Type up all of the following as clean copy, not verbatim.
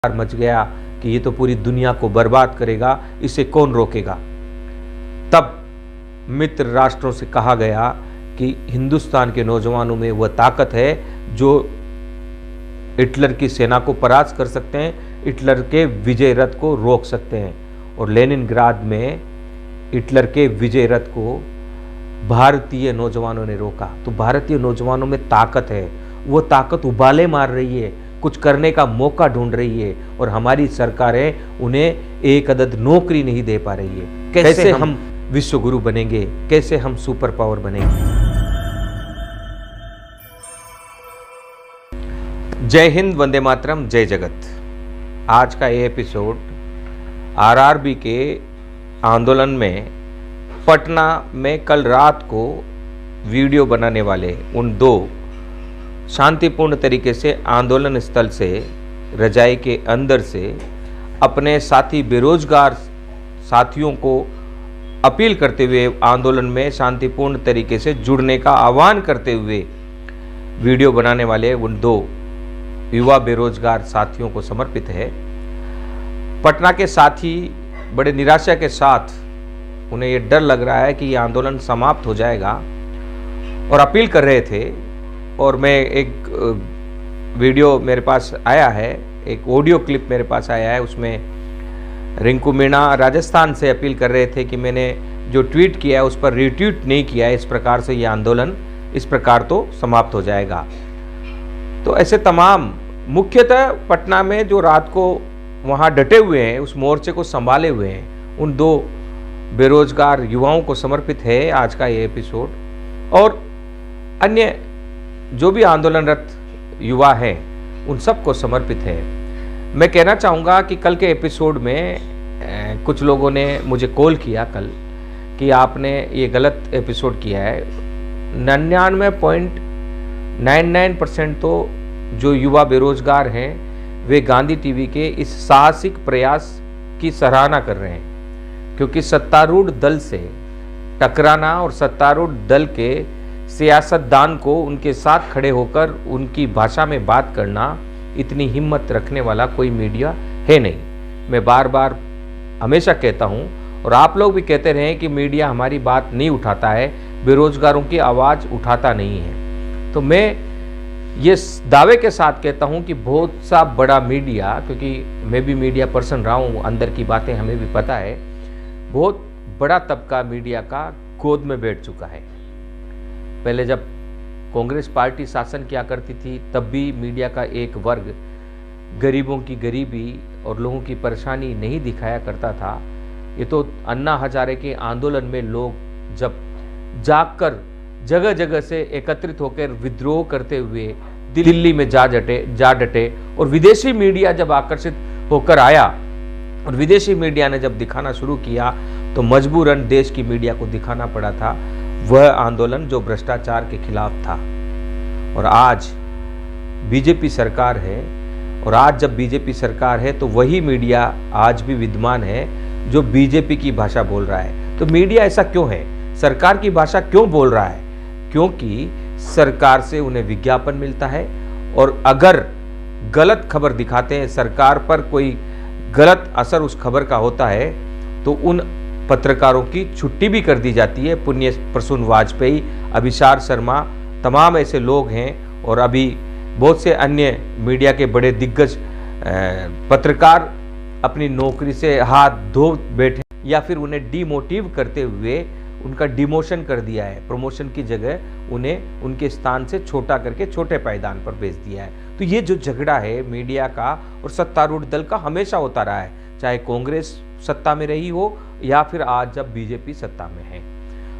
Much गया कि ये तो पूरी दुनिया को बर्बाद करेगा, इसे कौन रोकेगा। तब मित्र राष्ट्रों से कहा गया कि हिंदुस्तान के नौजवानों में वह ताकत है जो हिटलर की सेना को परास्त कर सकते हैं, हिटलर के विजय रथ को रोक सकते हैं। और लेनिनग्राद में हिटलर के विजय रथ को भारतीय नौजवानों ने रोका। तो भारतीय नौजवानों में ताकत है, वो ताकत उबाले मार रही है, कुछ करने का मौका ढूंढ रही है, और हमारी सरकारें उन्हें एक अदद नौकरी नहीं दे पा रही है। कैसे हम विश्व गुरु बनेंगे, कैसे हम सुपर पावर बनेंगे। जय हिंद, वंदे मातरम, जय जगत। आज का ये एपिसोड आरआरबी के आंदोलन में पटना में कल रात को वीडियो बनाने वाले उन दो शांतिपूर्ण तरीके से आंदोलन स्थल से रजाई के अंदर से अपने साथी बेरोजगार साथियों को अपील करते हुए आंदोलन में शांतिपूर्ण तरीके से जुड़ने का आह्वान करते हुए वीडियो बनाने वाले उन दो युवा बेरोजगार साथियों को समर्पित है। पटना के साथी बड़े निराशा के साथ उन्हें ये डर लग रहा है कि ये आंदोलन समाप्त हो जाएगा और अपील कर रहे थे। और मैं एक वीडियो मेरे पास आया है, एक ऑडियो क्लिप मेरे पास आया है, उसमें रिंकू मीणा राजस्थान से अपील कर रहे थे कि मैंने जो ट्वीट किया है उस पर रीट्वीट नहीं किया है, इस प्रकार से ये आंदोलन इस प्रकार तो समाप्त हो जाएगा। तो ऐसे तमाम मुख्यतः पटना में जो रात को वहाँ डटे हुए हैं, उस मोर्चे को संभाले हुए हैं, उन दो बेरोजगार युवाओं को समर्पित है आज का ये एपिसोड। और अन्य जो भी आंदोलनरत युवा हैं उन सबको समर्पित है। मैं कहना चाहूँगा कि कल के एपिसोड में कुछ लोगों ने मुझे कॉल किया कल कि आपने ये गलत एपिसोड किया है। 99.99% तो जो युवा बेरोजगार हैं वे गांधी टीवी के इस साहसिक प्रयास की सराहना कर रहे हैं, क्योंकि सत्तारूढ़ दल से टकराना और सत्तारूढ़ दल के सियासतदान को उनके साथ खड़े होकर उनकी भाषा में बात करना इतनी हिम्मत रखने वाला कोई मीडिया है नहीं। मैं बार बार हमेशा कहता हूं और आप लोग भी कहते रहे कि मीडिया हमारी बात नहीं उठाता है, बेरोजगारों की आवाज़ उठाता नहीं है। तो मैं ये दावे के साथ कहता हूं कि बहुत सा बड़ा मीडिया, क्योंकि मैं भी मीडिया पर्सन रहा हूं, अंदर की बातें हमें भी पता है, बहुत बड़ा तबका मीडिया का गोद में बैठ चुका है। पहले जब कांग्रेस पार्टी शासन किया करती थी तब भी मीडिया का एक वर्ग गरीबों की गरीबी और लोगों की परेशानी नहीं दिखाया करता था। ये तो अन्ना हजारे के आंदोलन में लोग जब जागकर जगह जगह से एकत्रित होकर विद्रोह करते हुए दिल्ली में जा डटे और विदेशी मीडिया जब आकर्षित होकर आया और विदेशी मीडिया ने जब दिखाना शुरू किया तो मजबूरन देश की मीडिया को दिखाना पड़ा था वह आंदोलन जो भ्रष्टाचार के खिलाफ था। और आज बीजेपी सरकार है, और आज जब बीजेपी सरकार है तो वही मीडिया आज भी विद्यमान है जो बीजेपी की भाषा बोल रहा है। तो मीडिया ऐसा क्यों है, सरकार की भाषा क्यों बोल रहा है? क्योंकि सरकार से उन्हें विज्ञापन मिलता है, और अगर गलत खबर दिखाते हैं, सरकार पर कोई गलत असर उस खबर का होता है तो उन पत्रकारों की छुट्टी भी कर दी जाती है। पुण्य प्रसून वाजपेयी, अभिसार शर्मा, तमाम ऐसे लोग हैं, और अभी बहुत से अन्य मीडिया के बड़े दिग्गज पत्रकार अपनी नौकरी से हाथ धो बैठे, या फिर उन्हें डिमोटिव करते हुए उनका डिमोशन कर दिया है, प्रमोशन की जगह उन्हें उनके स्थान से छोटा करके छोटे पायदान पर भेज दिया है। तो ये जो झगड़ा है मीडिया का और सत्तारूढ़ दल का हमेशा होता रहा है, चाहे कांग्रेस सत्ता में रही हो या फिर आज जब बीजेपी सत्ता में है।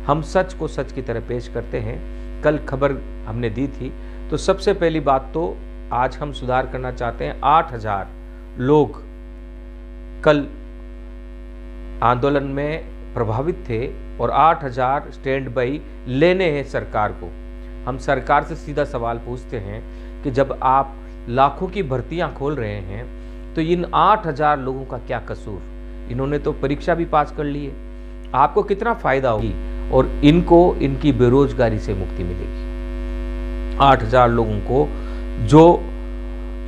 हम सच को सच की तरह पेश करते हैं। कल खबर हमने दी थी, तो सबसे पहली बात तो आज हम सुधार करना चाहते हैं। 8000 लोग कल आंदोलन में प्रभावित थे और 8000 स्टैंड बाई लेने हैं सरकार को। हम सरकार से सीधा सवाल पूछते हैं कि जब आप लाखों की भर्तियां खोल रहे हैं तो इन 8000 लोगों का क्या कसूर? इन्होंने तो परीक्षा भी पास कर ली है, आपको कितना फायदा होगी और इनको इनकी बेरोजगारी से मुक्ति मिलेगी। 8000 लोगों को जो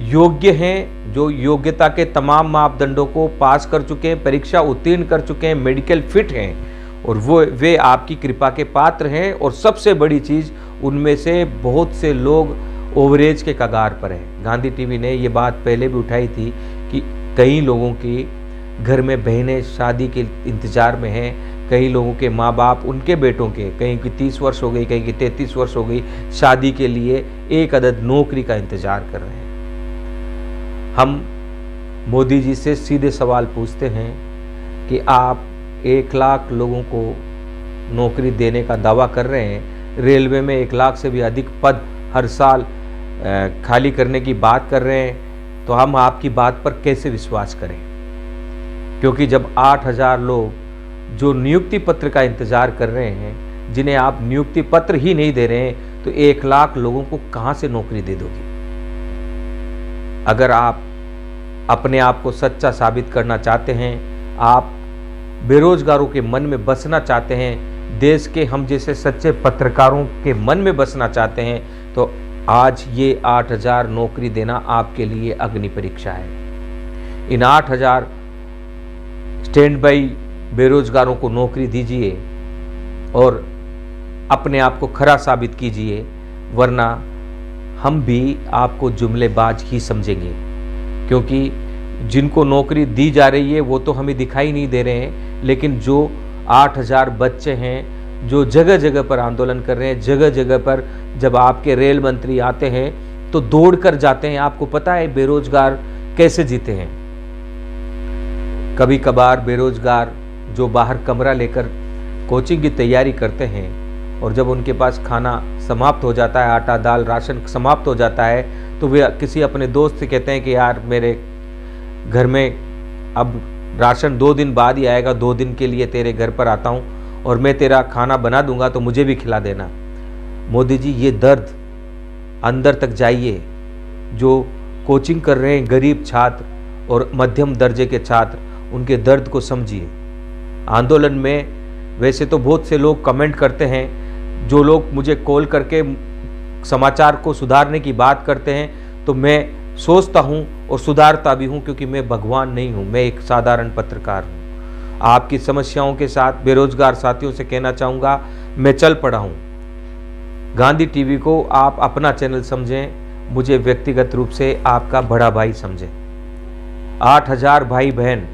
योग्य हैं, जो योग्यता के तमाम मापदंडों को पास कर चुके हैं, परीक्षा उत्तीर्ण कर चुके हैं, मेडिकल फिट हैं और वे आपकी कृपा के पात्र हैं। और सबसे बड़ी चीज़, उनमें से बहुत से लोग ओवरेज के कगार पर हैं। गांधी टीवी ने ये बात पहले भी उठाई थी कि कई लोगों की घर में बहनें शादी के इंतज़ार में हैं, कई लोगों के माँ बाप उनके बेटों के, कहीं की 30 वर्ष हो गई, कहीं की 33 वर्ष हो गई, शादी के लिए एक अदद नौकरी का इंतज़ार कर रहे हैं। हम मोदी जी से सीधे सवाल पूछते हैं कि आप 1 लाख लोगों को नौकरी देने का दावा कर रहे हैं, रेलवे में 1 लाख से भी अधिक पद हर साल खाली करने की बात कर रहे हैं, तो हम आपकी बात पर कैसे विश्वास करें? क्योंकि जब 8,000 लोग जो नियुक्ति पत्र का इंतजार कर रहे हैं, जिन्हें आप नियुक्ति पत्र ही नहीं दे रहे हैं, तो 1 लाख लोगों को कहां से नौकरी दे दोगे? अगर आप अपने आप को सच्चा साबित करना चाहते हैं, आप बेरोजगारों के मन में बसना चाहते हैं, देश के हम जैसे सच्चे पत्रकारों के मन में बसना चाहते हैं, तो आज ये 8,000 नौकरी देना आपके लिए अग्नि परीक्षा है। इन 8,000 स्टैंड बाई बेरोजगारों को नौकरी दीजिए और अपने आप को खरा साबित कीजिए, वरना हम भी आपको जुमलेबाज ही समझेंगे। क्योंकि जिनको नौकरी दी जा रही है वो तो हमें दिखाई नहीं दे रहे हैं, लेकिन जो 8,000 बच्चे हैं जो जगह जगह पर आंदोलन कर रहे हैं, जगह जगह पर जब आपके रेल मंत्री आते हैं तो दौड़ कर जाते हैं। आपको पता है बेरोजगार कैसे जीते हैं? कभी कभार बेरोजगार जो बाहर कमरा लेकर कोचिंग की तैयारी करते हैं और जब उनके पास खाना समाप्त हो जाता है, आटा दाल राशन समाप्त हो जाता है, तो वे किसी अपने दोस्त से कहते हैं कि यार मेरे घर में अब राशन 2 दिन बाद ही आएगा, 2 दिन के लिए तेरे घर पर आता हूँ और मैं तेरा खाना बना दूंगा तो मुझे भी खिला देना। मोदी जी, ये दर्द अंदर तक जाइए। जो कोचिंग कर रहे हैं गरीब छात्र और मध्यम दर्जे के छात्र, उनके दर्द को समझिए। आंदोलन में वैसे तो बहुत से लोग कमेंट करते हैं, जो लोग मुझे कॉल करके समाचार को सुधारने की बात करते हैं, तो मैं सोचता हूं और सुधारता भी हूं, क्योंकि मैं भगवान नहीं हूं, मैं एक साधारण पत्रकार हूं। आपकी समस्याओं के साथ बेरोजगार साथियों से कहना चाहूँगा, मैं चल पड़ा हूँ। गांधी टीवी को आप अपना चैनल समझें, मुझे व्यक्तिगत रूप से आपका बड़ा भाई समझें। 8,000 भाई बहन,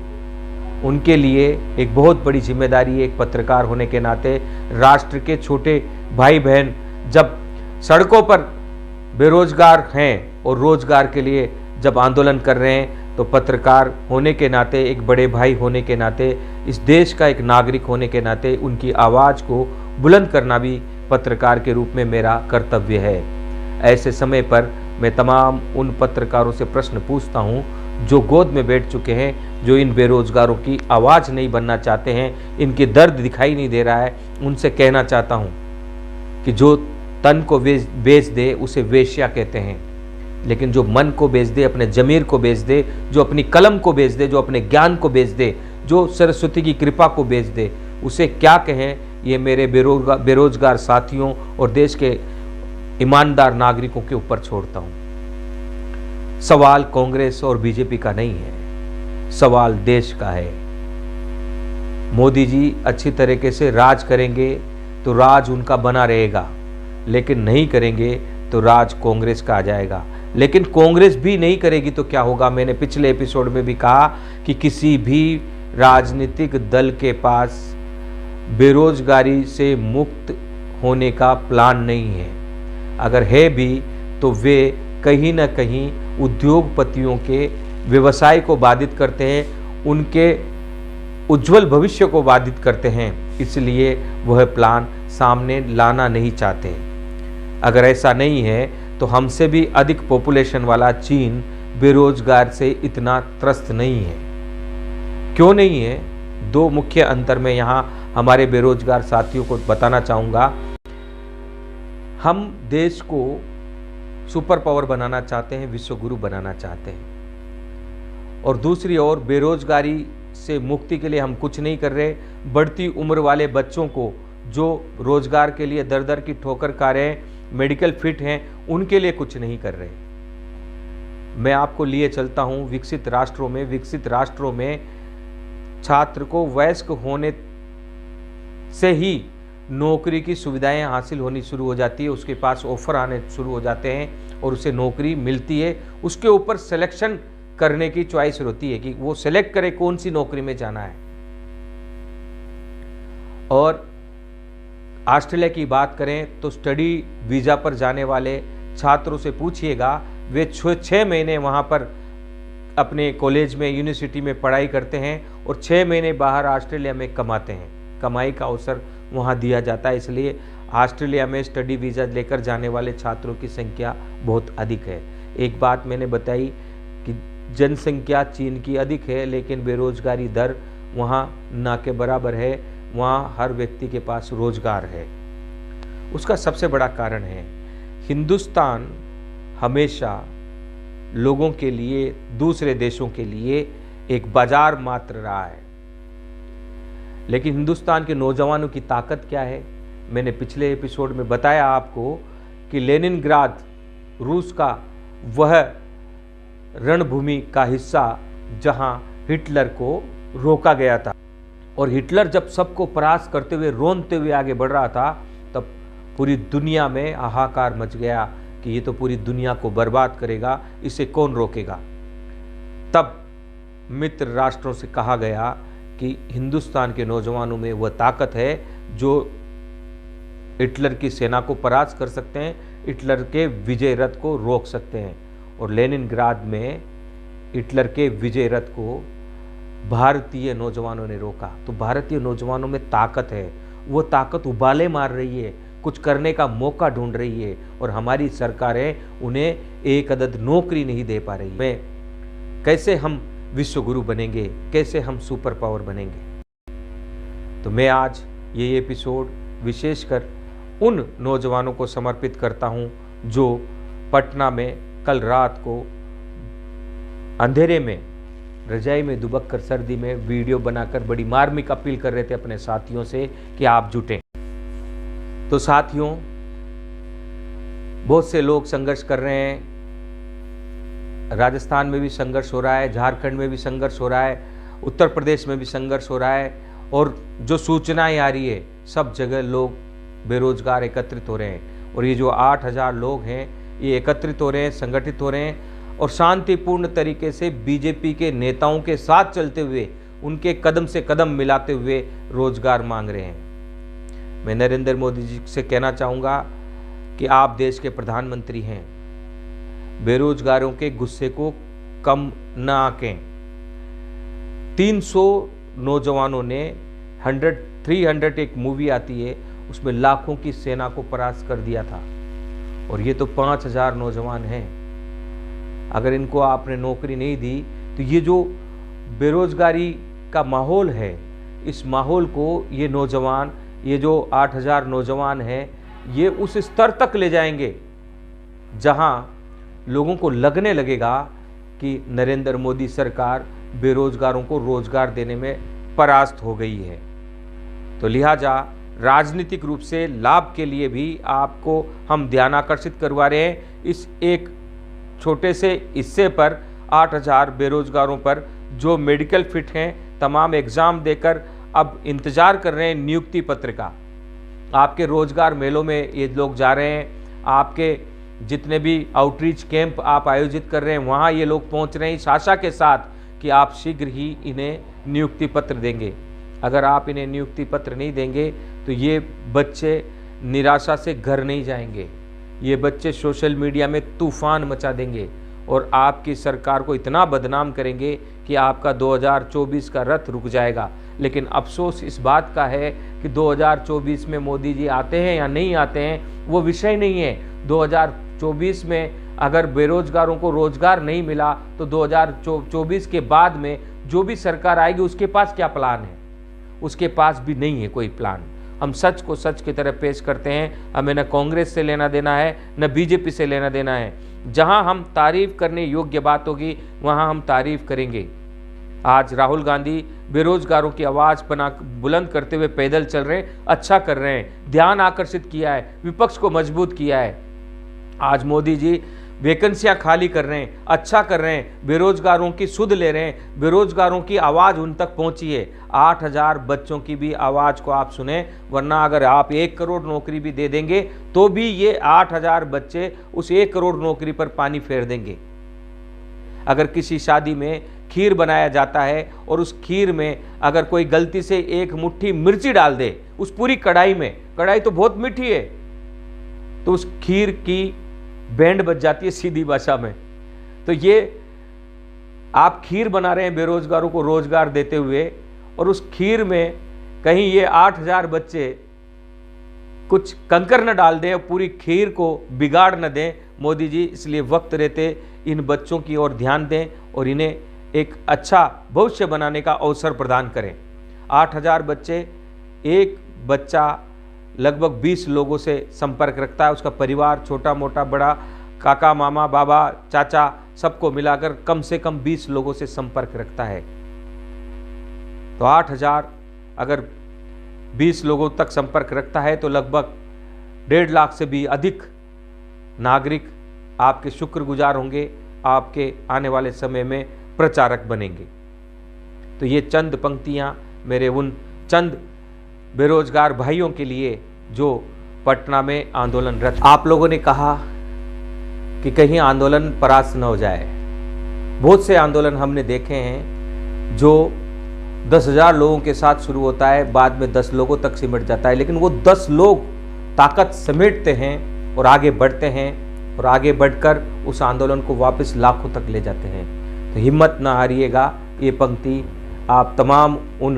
उनके लिए एक बहुत बड़ी जिम्मेदारी है। एक पत्रकार होने के नाते राष्ट्र के छोटे भाई बहन जब सड़कों पर बेरोजगार हैं और रोजगार के लिए जब आंदोलन कर रहे हैं, तो पत्रकार होने के नाते, एक बड़े भाई होने के नाते, इस देश का एक नागरिक होने के नाते उनकी आवाज़ को बुलंद करना भी पत्रकार के रूप में मेरा कर्तव्य है। ऐसे समय पर मैं तमाम उन पत्रकारों से प्रश्न पूछता हूँ जो गोद में बैठ चुके हैं, जो इन बेरोजगारों की आवाज़ नहीं बनना चाहते हैं, इनके दर्द दिखाई नहीं दे रहा है। उनसे कहना चाहता हूँ कि जो तन को बेच दे उसे वेश्या कहते हैं, लेकिन जो मन को बेच दे, अपने जमीर को बेच दे, जो अपनी कलम को बेच दे, जो अपने ज्ञान को बेच दे, जो सरस्वती की कृपा को बेच दे, उसे क्या कहें? ये मेरे बेरोजगार साथियों और देश के ईमानदार नागरिकों के ऊपर छोड़ता हूँ। सवाल कांग्रेस और बीजेपी का नहीं है, सवाल देश का है। मोदी जी अच्छी तरीके से राज करेंगे तो राज उनका बना रहेगा, लेकिन नहीं करेंगे तो राज कांग्रेस का आ जाएगा। लेकिन कांग्रेस भी नहीं करेगी तो क्या होगा? मैंने पिछले एपिसोड में भी कहा कि किसी भी राजनीतिक दल के पास बेरोजगारी से मुक्त होने का प्लान नहीं है। अगर है भी तो वे कहीं ना कहीं उद्योगपतियों के व्यवसाय को बाधित करते हैं, उनके उज्जवल भविष्य को बाधित करते हैं, इसलिए वह प्लान सामने लाना नहीं चाहते। अगर ऐसा नहीं है तो हमसे भी अधिक पॉपुलेशन वाला चीन बेरोजगार से इतना त्रस्त नहीं है। क्यों नहीं है? 2 मुख्य अंतर मैं यहाँ हमारे बेरोजगार साथियों को बताना चाहूँगा। हम देश को सुपर पावर बनाना चाहते हैं, विश्व गुरु बनाना चाहते हैं, और दूसरी ओर बेरोजगारी से मुक्ति के लिए हम कुछ नहीं कर रहे। बढ़ती उम्र वाले बच्चों को जो रोजगार के लिए दर दर की ठोकर खा रहे हैं, मेडिकल फिट हैं, उनके लिए कुछ नहीं कर रहे। मैं आपको लिए चलता हूँ विकसित राष्ट्रों में छात्र को वयस्क होने से ही नौकरी की सुविधाएं हासिल होनी शुरू हो जाती है, उसके पास ऑफर आने शुरू हो जाते हैं और उसे नौकरी मिलती है। उसके ऊपर सिलेक्शन करने की चॉइस होती है कि वो सिलेक्ट करे कौन सी नौकरी में जाना है। और ऑस्ट्रेलिया की बात करें तो स्टडी वीज़ा पर जाने वाले छात्रों से पूछिएगा, वे 6 महीने वहाँ पर अपने कॉलेज में यूनिवर्सिटी में पढ़ाई करते हैं और 6 महीने बाहर ऑस्ट्रेलिया में कमाते हैं। कमाई का अवसर वहाँ दिया जाता है, इसलिए ऑस्ट्रेलिया में स्टडी वीज़ा लेकर जाने वाले छात्रों की संख्या बहुत अधिक है। एक बात मैंने बताई कि जनसंख्या चीन की अधिक है, लेकिन बेरोजगारी दर वहाँ ना के बराबर है। वहाँ हर व्यक्ति के पास रोजगार है। उसका सबसे बड़ा कारण है हिंदुस्तान हमेशा लोगों के लिए, दूसरे देशों के लिए एक बाजार मात्र रहा है। लेकिन हिंदुस्तान के नौजवानों की ताकत क्या है? मैंने पिछले एपिसोड में बताया आपको कि लेनिनग्राद रूस का वह रणभूमि का हिस्सा जहां हिटलर को रोका गया था, और हिटलर जब सबको परास्त करते हुए, रोंदते हुए आगे बढ़ रहा था, तब पूरी दुनिया में हाहाकार मच गया कि ये तो पूरी दुनिया को बर्बाद करेगा, इसे कौन रोकेगा। तब मित्र राष्ट्रों से कहा गया कि हिंदुस्तान के नौजवानों में वह ताकत है जो हिटलर की सेना को परास्त कर सकते हैं, हिटलर के विजय रथ को रोक सकते हैं। और लेनिनग्राद में हिटलर के विजय रथ को भारतीय नौजवानों ने रोका। तो भारतीय नौजवानों में ताकत है, वो ताकत उबाले मार रही है, कुछ करने का मौका ढूंढ रही है, और हमारी सरकारें उन्हें एक अदद नौकरी नहीं दे पा रही है। कैसे हम विश्व गुरु बनेंगे, कैसे हम सुपर पावर बनेंगे? तो मैं आज ये एपिसोड विशेषकर उन नौजवानों को समर्पित करता हूँ जो पटना में कल रात को अंधेरे में रजाई में दुबक कर सर्दी में वीडियो बनाकर बड़ी मार्मिक अपील कर रहे थे अपने साथियों से कि आप जुटें। तो साथियों, बहुत से लोग संघर्ष कर रहे हैं। राजस्थान में भी संघर्ष हो रहा है, झारखंड में भी संघर्ष हो रहा है, उत्तर प्रदेश में भी संघर्ष हो रहा है, और जो सूचनाएं आ रही है सब जगह लोग बेरोजगार एकत्रित हो रहे हैं। और ये जो 8,000 लोग हैं ये एकत्रित हो रहे हैं, संगठित हो रहे हैं, और शांतिपूर्ण तरीके से बीजेपी के नेताओं के साथ चलते हुए, उनके कदम से कदम मिलाते हुए रोजगार मांग रहे हैं। मैं नरेंद्र मोदी जी से कहना चाहूँगा कि आप देश के प्रधानमंत्री हैं, बेरोजगारों के गुस्से को कम न आंकें। 300 नौजवानों ने 300 एक मूवी आती है, उसमें लाखों की सेना को परास्त कर दिया था, और ये तो 5,000 नौजवान हैं। अगर इनको आपने नौकरी नहीं दी तो ये जो बेरोजगारी का माहौल है, इस माहौल को ये नौजवान, ये जो 8,000 नौजवान हैं, ये उस स्तर तक ले जाएंगे जहां लोगों को लगने लगेगा कि नरेंद्र मोदी सरकार बेरोजगारों को रोजगार देने में परास्त हो गई है। तो लिहाजा राजनीतिक रूप से लाभ के लिए भी आपको हम ध्यान आकर्षित करवा रहे हैं। इस एक छोटे से हिस्से पर 8,000 बेरोजगारों पर जो मेडिकल फिट हैं, तमाम एग्ज़ाम देकर अब इंतज़ार कर रहे हैं नियुक्ति पत्र का। आपके रोजगार मेलों में ये लोग जा रहे हैं, आपके जितने भी आउटरीच कैंप आप आयोजित कर रहे हैं वहाँ ये लोग पहुँच रहे हैं इस आशा के साथ कि आप शीघ्र ही इन्हें नियुक्ति पत्र देंगे। अगर आप इन्हें नियुक्ति पत्र नहीं देंगे तो ये बच्चे निराशा से घर नहीं जाएंगे, ये बच्चे सोशल मीडिया में तूफान मचा देंगे और आपकी सरकार को इतना बदनाम करेंगे कि आपका 2024 का रथ रुक जाएगा। लेकिन अफसोस इस बात का है कि 2024 में मोदी जी आते हैं या नहीं आते हैं वो विषय नहीं है। 2024 में अगर बेरोजगारों को रोजगार नहीं मिला तो 2024 के बाद में जो भी सरकार आएगी उसके पास क्या प्लान है? उसके पास भी नहीं है कोई प्लान। हम सच को सच की तरह पेश करते हैं, हमें न कांग्रेस से लेना देना है न बीजेपी से लेना देना है। जहां हम तारीफ करने योग्य बात होगी वहां हम तारीफ करेंगे। आज राहुल गांधी बेरोजगारों की आवाज़ बुलंद करते हुए पैदल चल रहे हैं, अच्छा कर रहे हैं, ध्यान आकर्षित किया है, विपक्ष को मजबूत किया है। आज मोदी जी वैकेंसियां खाली कर रहे हैं, अच्छा कर रहे हैं, बेरोजगारों की सुध ले रहे हैं, बेरोजगारों की आवाज़ उन तक पहुंची है। 8,000 बच्चों की भी आवाज़ को आप सुने, वरना अगर आप 1 करोड़ नौकरी भी दे देंगे तो भी ये 8,000 बच्चे उस 1 करोड़ नौकरी पर पानी फेर देंगे। अगर किसी शादी में खीर बनाया जाता है और उस खीर में अगर कोई गलती से एक मुट्ठी मिर्ची डाल दे उस पूरी कढ़ाई में, कढ़ाई तो बहुत मीठी है, तो उस खीर की बैंड बज जाती है सीधी भाषा में। तो ये आप खीर बना रहे हैं बेरोजगारों को रोजगार देते हुए, और उस खीर में कहीं ये 8,000 बच्चे कुछ कंकर न डाल दें और पूरी खीर को बिगाड़ न दें। मोदी जी इसलिए वक्त रहते इन बच्चों की ओर ध्यान दें और इन्हें एक अच्छा भविष्य बनाने का अवसर प्रदान करें। 8,000 बच्चे, एक बच्चा लगभग 20 लोगों से संपर्क रखता है, उसका परिवार छोटा मोटा बड़ा, काका मामा बाबा चाचा सबको मिलाकर कम से कम 20 लोगों से संपर्क रखता है। तो 8,000 अगर 20 लोगों तक संपर्क रखता है तो लगभग 1.5 लाख से भी अधिक नागरिक आपके शुक्रगुजार होंगे, आपके आने वाले समय में प्रचारक बनेंगे। तो ये चंद पंक्तियां मेरे उन चंद बेरोजगार भाइयों के लिए जो पटना में आंदोलनरत। आप लोगों ने कहा कि कहीं आंदोलन परास्त न हो जाए। बहुत से आंदोलन हमने देखे हैं जो 10,000 लोगों के साथ शुरू होता है, बाद में 10 लोगों तक सिमट जाता है, लेकिन वो 10 लोग ताकत समेटते हैं और आगे बढ़ते हैं और आगे बढ़कर उस आंदोलन को वापस लाखों तक ले जाते हैं। तो हिम्मत ना हारिएगा। ये पंक्ति आप तमाम उन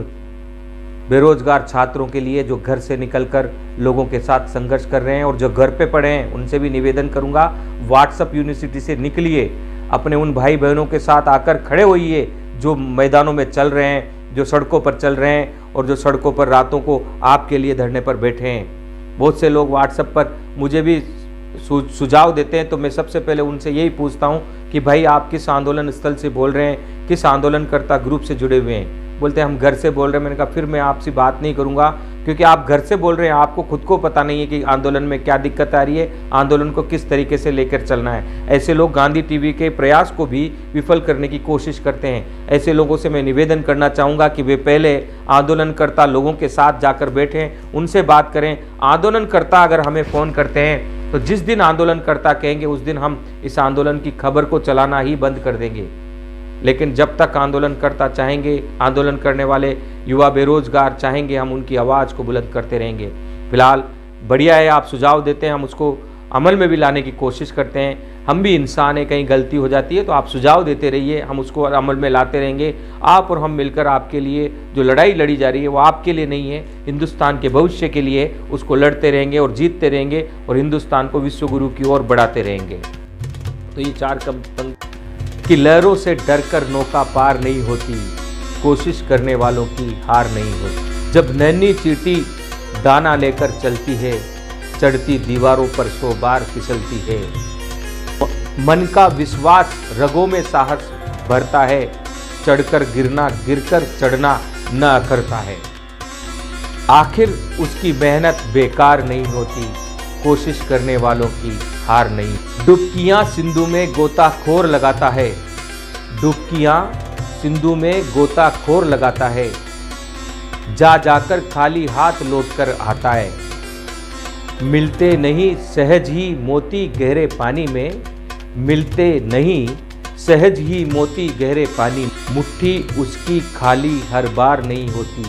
बेरोजगार छात्रों के लिए जो घर से निकलकर लोगों के साथ संघर्ष कर रहे हैं और जो घर पे पड़े हैं उनसे भी निवेदन करूंगा, व्हाट्सएप यूनिवर्सिटी से निकलिए, अपने उन भाई बहनों के साथ आकर खड़े होइए जो मैदानों में चल रहे हैं, जो सड़कों पर चल रहे हैं और जो सड़कों पर रातों को आपके लिए धरने पर बैठे हैं। बहुत से लोग व्हाट्सएप पर मुझे भी सुझाव देते हैं, तो मैं सबसे पहले उनसे यही पूछता हूं कि भाई आप किस आंदोलन स्थल से बोल रहे हैं, किस आंदोलनकर्ता ग्रुप से जुड़े हुए हैं। बोलते हैं हम घर से बोल रहे हैं। मैंने कहा फिर मैं आपसे बात नहीं करूंगा, क्योंकि आप घर से बोल रहे हैं, आपको खुद को पता नहीं है कि आंदोलन में क्या दिक्कत आ रही है, आंदोलन को किस तरीके से लेकर चलना है। ऐसे लोग गांधी टीवी के प्रयास को भी विफल करने की कोशिश करते हैं। ऐसे लोगों से मैं निवेदन करना चाहूँगा कि वे पहले आंदोलनकर्ता लोगों के साथ जाकर बैठें, उनसे बात करें। आंदोलनकर्ता अगर हमें फ़ोन करते हैं तो जिस दिन आंदोलनकर्ता कहेंगे उस दिन हम इस आंदोलन की खबर को चलाना ही बंद कर देंगे। लेकिन जब तक आंदोलनकर्ता चाहेंगे, आंदोलन करने वाले युवा बेरोजगार चाहेंगे, हम उनकी आवाज़ को बुलंद करते रहेंगे। फिलहाल बढ़िया है, आप सुझाव देते हैं, हम उसको अमल में भी लाने की कोशिश करते हैं। हम भी इंसान हैं, कहीं गलती हो जाती है तो आप सुझाव देते रहिए, हम उसको अमल में लाते रहेंगे। आप और हम मिलकर आपके लिए जो लड़ाई लड़ी जा रही है वो आपके लिए नहीं है, हिंदुस्तान के भविष्य के लिए उसको लड़ते रहेंगे और जीतते रहेंगे और हिंदुस्तान को विश्व गुरु की ओर बढ़ाते रहेंगे। तो ये 4 कि लहरों से डरकर नौका पार नहीं होती, कोशिश करने वालों की हार नहीं होती। जब नन्ही चींटी दाना लेकर चलती है, चढ़ती दीवारों पर 100 बार फिसलती है। मन का विश्वास रगों में साहस भरता है, चढ़कर गिरना गिरकर चढ़ना न अखरता है। आखिर उसकी मेहनत बेकार नहीं होती, कोशिश करने वालों की हार नहीं। डुबकियां सिंधु में गोताखोर लगाता है, डुबकियां सिंधु में गोताखोर लगाता है, जा जाकर खाली हाथ लौटकर आता है। मिलते नहीं सहज ही मोती गहरे पानी में, मिलते नहीं सहज ही मोती गहरे पानी। मुट्ठी उसकी खाली हर बार नहीं होती,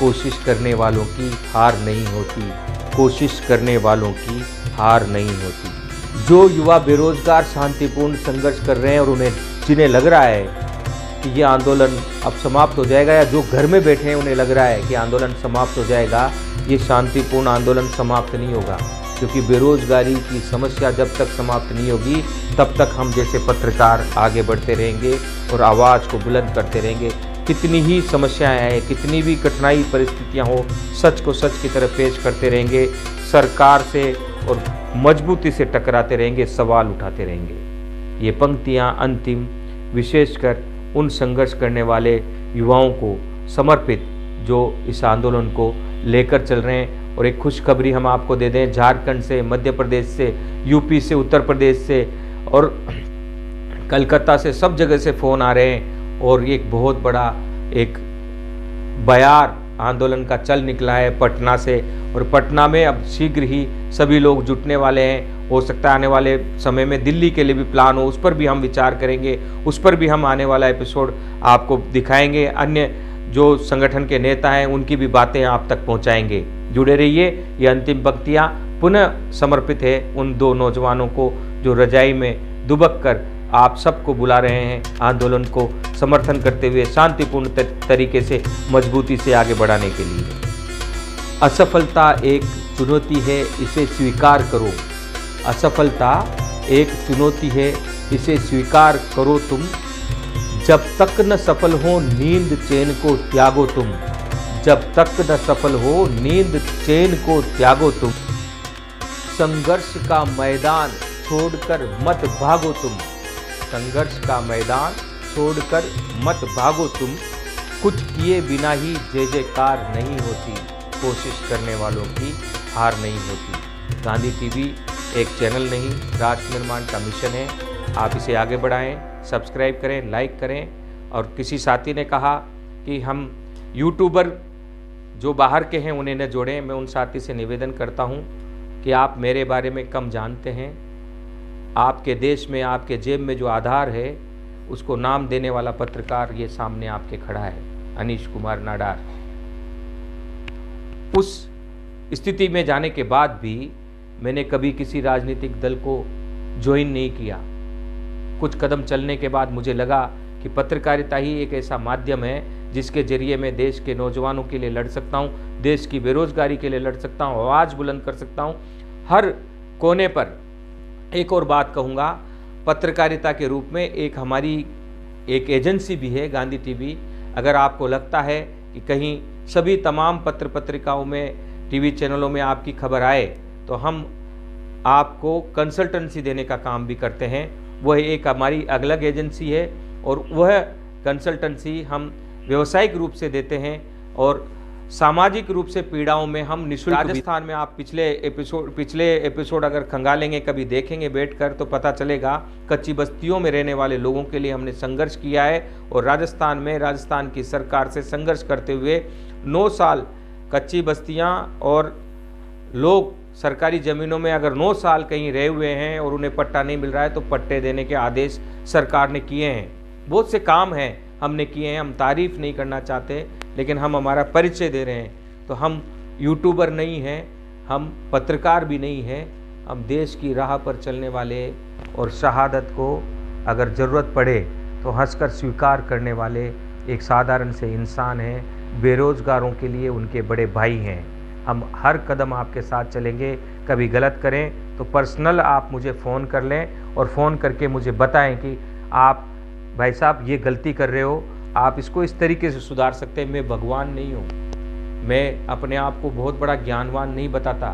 कोशिश करने वालों की हार नहीं होती, कोशिश करने वालों की हार नहीं होती। जो युवा बेरोजगार शांतिपूर्ण संघर्ष कर रहे हैं और उन्हें जिन्हें लग रहा है कि ये आंदोलन अब समाप्त हो जाएगा, या जो घर में बैठे हैं उन्हें लग रहा है कि आंदोलन समाप्त हो जाएगा, ये शांतिपूर्ण आंदोलन समाप्त नहीं होगा। क्योंकि बेरोजगारी की समस्या जब तक समाप्त नहीं होगी तब तक हम जैसे पत्रकार आगे बढ़ते रहेंगे और आवाज़ को बुलंद करते रहेंगे। कितनी ही समस्याएं आए, कितनी भी कठिनाई परिस्थितियां हो, सच को सच की तरफ पेश करते रहेंगे, सरकार से और मजबूती से टकराते रहेंगे, सवाल उठाते रहेंगे। ये पंक्तियां अंतिम विशेषकर उन संघर्ष करने वाले युवाओं को समर्पित जो इस आंदोलन को लेकर चल रहे हैं। और एक खुशखबरी हम आपको दे दें, झारखंड से, मध्य प्रदेश से, यूपी से, उत्तर प्रदेश से और कलकत्ता से सब जगह से फ़ोन आ रहे हैं और ये एक बहुत बड़ा एक बयार आंदोलन का चल निकला है पटना से, और पटना में अब शीघ्र ही सभी लोग जुटने वाले हैं। हो सकता है आने वाले समय में दिल्ली के लिए भी प्लान हो, उस पर भी हम विचार करेंगे, उस पर भी हम आने वाला एपिसोड आपको दिखाएंगे। अन्य जो संगठन के नेता हैं उनकी भी बातें आप तक पहुंचाएंगे। जुड़े रहिए। ये अंतिम पंक्तियां पुनः समर्पित है उन दो नौजवानों को जो रजाई में दुबक कर आप सबको बुला रहे हैं आंदोलन को समर्थन करते हुए शांतिपूर्ण तरीके से मजबूती से आगे बढ़ाने के लिए। असफलता एक चुनौती है, इसे स्वीकार करो। असफलता एक चुनौती है, इसे स्वीकार करो तुम। जब तक न सफल हो नींद चैन को त्यागो तुम। जब तक न सफल हो नींद चैन को त्यागो तुम। संघर्ष का मैदान छोड़कर मत भागो तुम। संघर्ष का मैदान छोड़कर मत भागो तुम। कुछ किए बिना ही जय जयकार नहीं होती, कोशिश करने वालों की हार नहीं होती। गांधी टीवी एक चैनल नहीं, राष्ट्र निर्माण का मिशन है। आप इसे आगे बढ़ाएं, सब्सक्राइब करें, लाइक करें। और किसी साथी ने कहा कि हम यूट्यूबर जो बाहर के हैं उन्हें न जोड़ें। मैं उन साथी से निवेदन करता हूं कि आप मेरे बारे में कम जानते हैं। आपके देश में, आपके जेब में जो आधार है उसको नाम देने वाला पत्रकार ये सामने आपके खड़ा है, अनीश कुमार नाडार। उस स्थिति में जाने के बाद भी मैंने कभी किसी राजनीतिक दल को ज्वाइन नहीं किया। कुछ कदम चलने के बाद मुझे लगा कि पत्रकारिता ही एक ऐसा माध्यम है जिसके जरिए मैं देश के नौजवानों के लिए लड़ सकता हूँ, देश की बेरोजगारी के लिए लड़ सकता हूँ, आवाज़ बुलंद कर सकता हूँ हर कोने पर। एक और बात कहूँगा, पत्रकारिता के रूप में एक हमारी एक एजेंसी भी है गांधी टीवी। अगर आपको लगता है कि कहीं सभी तमाम पत्र पत्रिकाओं में, टीवी चैनलों में आपकी खबर आए तो हम आपको कंसल्टेंसी देने का काम भी करते हैं। वह एक हमारी अलग एजेंसी है और वह कंसल्टेंसी हम व्यावसायिक रूप से देते हैं और सामाजिक रूप से पीड़ाओं में हम निःशुल्क। राजस्थान में आप पिछले एपिसोड अगर खंगालेंगे, कभी देखेंगे बैठकर, तो पता चलेगा कच्ची बस्तियों में रहने वाले लोगों के लिए हमने संघर्ष किया है। और राजस्थान में राजस्थान की सरकार से संघर्ष करते हुए 9 साल कच्ची बस्तियां और लोग सरकारी ज़मीनों में अगर 9 साल कहीं रहे हुए हैं और उन्हें पट्टा नहीं मिल रहा है तो पट्टे देने के आदेश सरकार ने किए हैं। बहुत से काम हैं हमने किए हैं, हम तारीफ़ नहीं करना चाहते, लेकिन हम हमारा परिचय दे रहे हैं। तो हम यूट्यूबर नहीं हैं, हम पत्रकार भी नहीं हैं, हम देश की राह पर चलने वाले और शहादत को अगर ज़रूरत पड़े तो हंसकर स्वीकार करने वाले एक साधारण से इंसान हैं। बेरोज़गारों के लिए उनके बड़े भाई हैं। हम हर कदम आपके साथ चलेंगे। कभी गलत करें तो पर्सनल आप मुझे फ़ोन कर लें और फ़ोन करके मुझे बताएं कि आप भाई साहब ये गलती कर रहे हो, आप इसको इस तरीके से सुधार सकते हैं। मैं भगवान नहीं हूँ, मैं अपने आप को बहुत बड़ा ज्ञानवान नहीं बताता,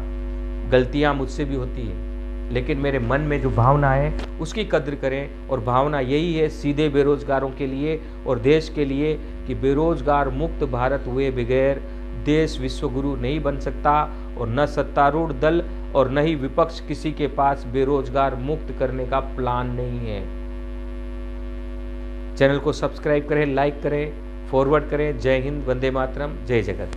गलतियाँ मुझसे भी होती हैं, लेकिन मेरे मन में जो भावना है उसकी कद्र करें। और भावना यही है सीधे बेरोज़गारों के लिए और देश के लिए कि बेरोज़गार मुक्त भारत हुए बगैर देश विश्वगुरु नहीं बन सकता। और न सत्तारूढ़ दल और न ही विपक्ष किसी के पास बेरोज़गार मुक्त करने का प्लान नहीं है। चैनल को सब्सक्राइब करें, लाइक करें, फॉरवर्ड करें। जय हिंद, वंदे मातरम, जय जगत।